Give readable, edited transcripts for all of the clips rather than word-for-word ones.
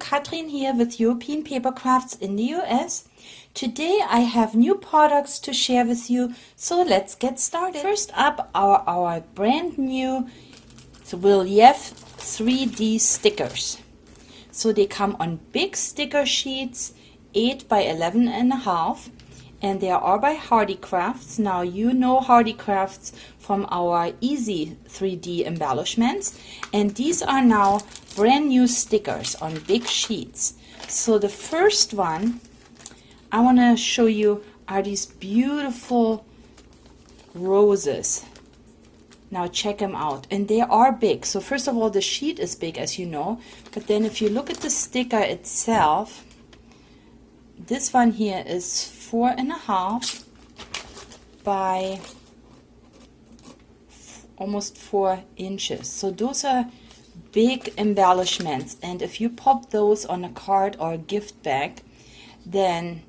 Katrin here with European Papercrafts in the US. Today I have new products to share with you, so let's get started. First up are our brand new relief 3D stickers. So they come on big sticker sheets, 8 by 11.5, and they are by Handmade. Now you know Handmade from our easy 3D embellishments, and these are now brand new stickers on big sheets. So the first one I want to show you are these beautiful roses. Now check them out, and they are big. So first of all, the sheet is big, as you know, but then if you look at the sticker itself, this one here is 4.5 by almost 4 inches. So those are big embellishments, and if you pop those on a card or a gift bag, then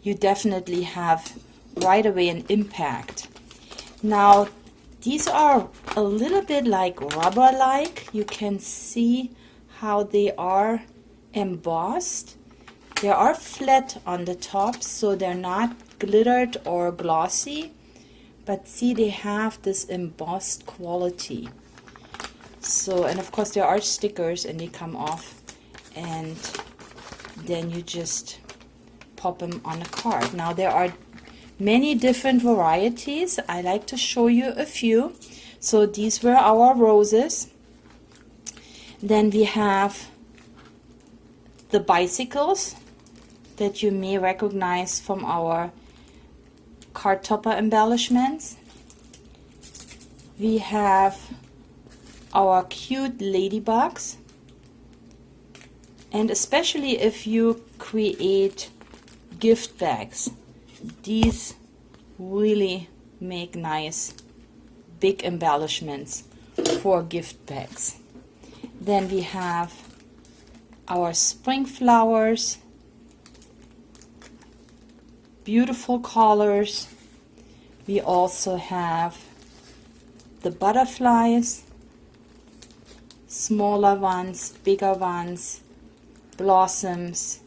you definitely have right away an impact. Now these are a little bit like rubber-like. You can see how they are embossed. They are flat on the top, so they're not glittered or glossy, but see, they have this embossed quality. So, and of course there are stickers and they come off, and then you just pop them on a card. Now there are many different varieties. I like to show you a few. So these were our roses. Then we have the bicycles that you may recognize from our card topper embellishments. We have our cute ladybugs, and especially if you create gift bags, these really make nice big embellishments for gift bags. Then we have our spring flowers, beautiful colors. We also have the butterflies, smaller ones, bigger ones, blossoms.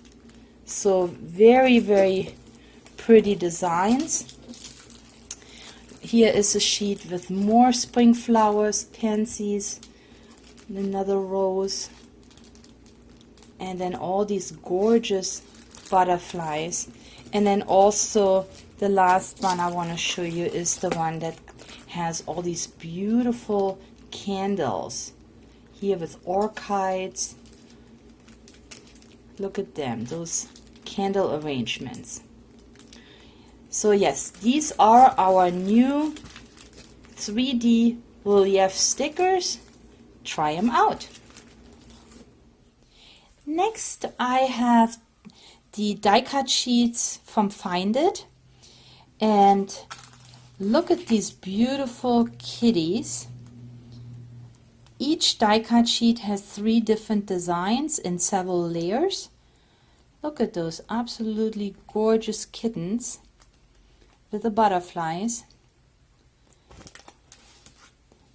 So very, very pretty designs. Here is a sheet with more spring flowers, pansies, another rose, and then all these gorgeous butterflies. And then also the last one I want to show you is the one that has all these beautiful candles here with orchids. Look at them, those candle arrangements. So yes, these are our new 3D relief stickers. Try them out. Next I have the die cut sheets from Find It, and look at these beautiful kitties. Each die cut sheet has 3 different designs in several layers. Look at those absolutely gorgeous kittens with the butterflies.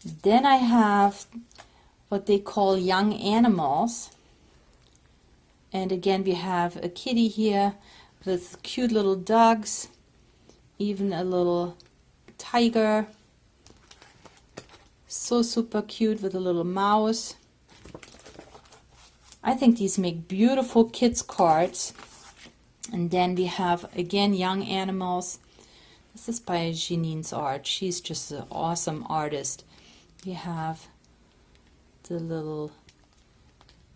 Then I have what they call young animals. And again, we have a kitty here with cute little dogs, even a little tiger. So super cute with a little mouse. I think these make beautiful kids cards. And then we have again young animals. This is by Janine's art. She's just an awesome artist. We have the little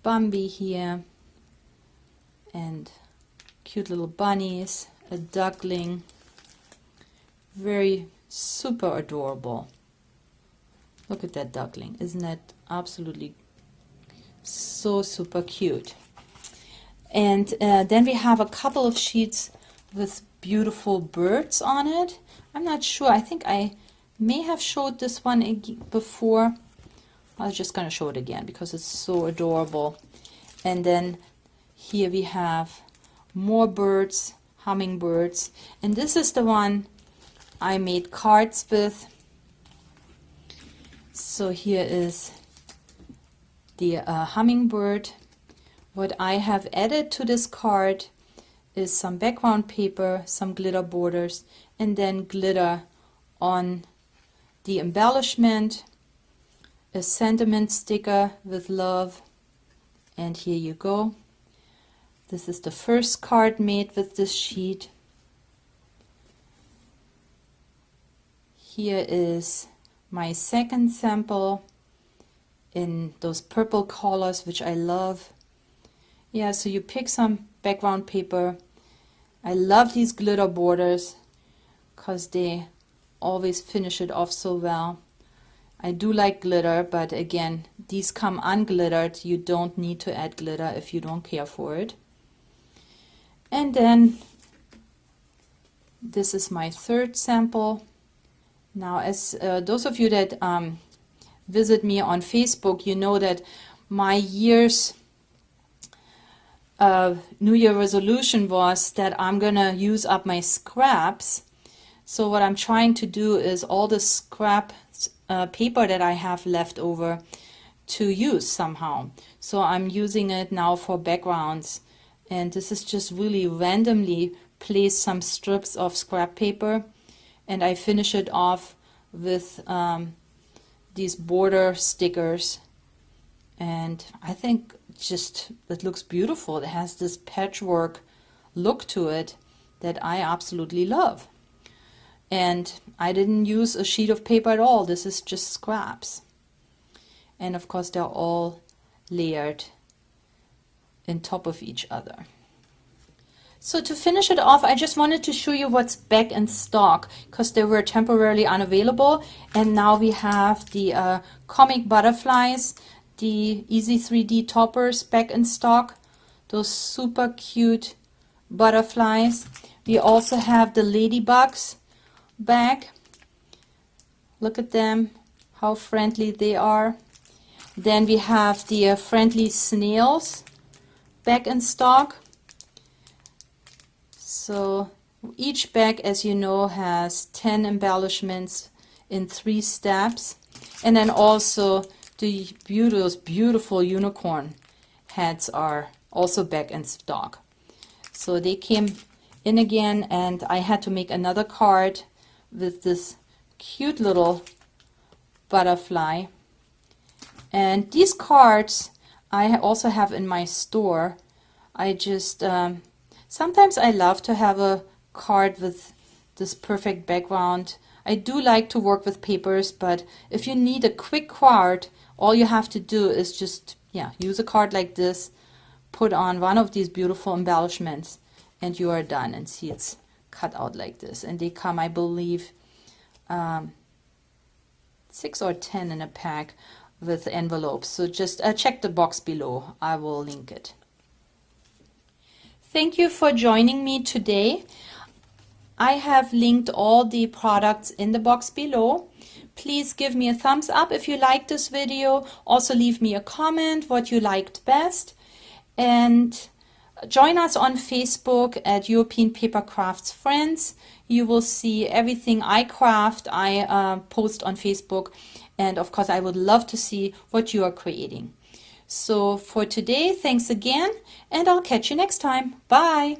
Bambi here, and cute little bunnies, a duckling, very super adorable. Look at that duckling. Isn't that absolutely so super cute? And then we have a couple of sheets with beautiful birds on it. I'm not sure. I think I may have showed this one before. I was just going to show it again because it's so adorable. And then here we have more birds, hummingbirds, and this is the one I made cards with. So here is the hummingbird What I have added to this card is some background paper, some glitter borders, and then glitter on the embellishment, a sentiment sticker with love, and here you go. This is the first card made with this sheet. Here is my second sample in those purple colors, which I love. Yeah, so you pick some background paper. I love these glitter borders because they always finish it off so well. I do like glitter, but again, these come unglittered. You don't need to add glitter if you don't care for it. And then this is my third sample. Now, as those of you that visit me on Facebook, you know that my year's New Year resolution was that I'm gonna use up my scraps. So what I'm trying to do is all the scrap paper that I have left over to use somehow. So I'm using it now for backgrounds, and this is just really randomly place some strips of scrap paper, and I finish it off with these border stickers, and I think just it looks beautiful. It has this patchwork look to it that I absolutely love. And I didn't use a sheet of paper at all. This is just scraps. And of course they're all layered on top of each other. So to finish it off, I just wanted to show you what's back in stock because they were temporarily unavailable. And now we have the comic butterflies, the Easy 3D toppers back in stock. Those super cute butterflies. We also have the ladybugs back. Look at them, how friendly they are. Then we have the friendly snails back in stock. So each bag, as you know, has 10 embellishments in 3 steps. And then also the beautiful unicorn heads are also back in stock. So they came in again, and I had to make another card with this cute little butterfly. And these cards I also have in my store. I just sometimes I love to have a card with this perfect background. I do like to work with papers, but if you need a quick card, all you have to do is just use a card like this, put on one of these beautiful embellishments, and you are done. And see, it's cut out like this, and they come, I believe, 6 or 10 in a pack with envelopes. So just check the box below. I will link it. Thank you for joining me today. I have linked all the products in the box below. Please give me a thumbs up if you liked this video. Also leave me a comment what you liked best. And join us on Facebook at European Papercrafts Friends. You will see everything I craft, I post on Facebook. And of course, I would love to see what you are creating. So for today, thanks again, and I'll catch you next time. Bye.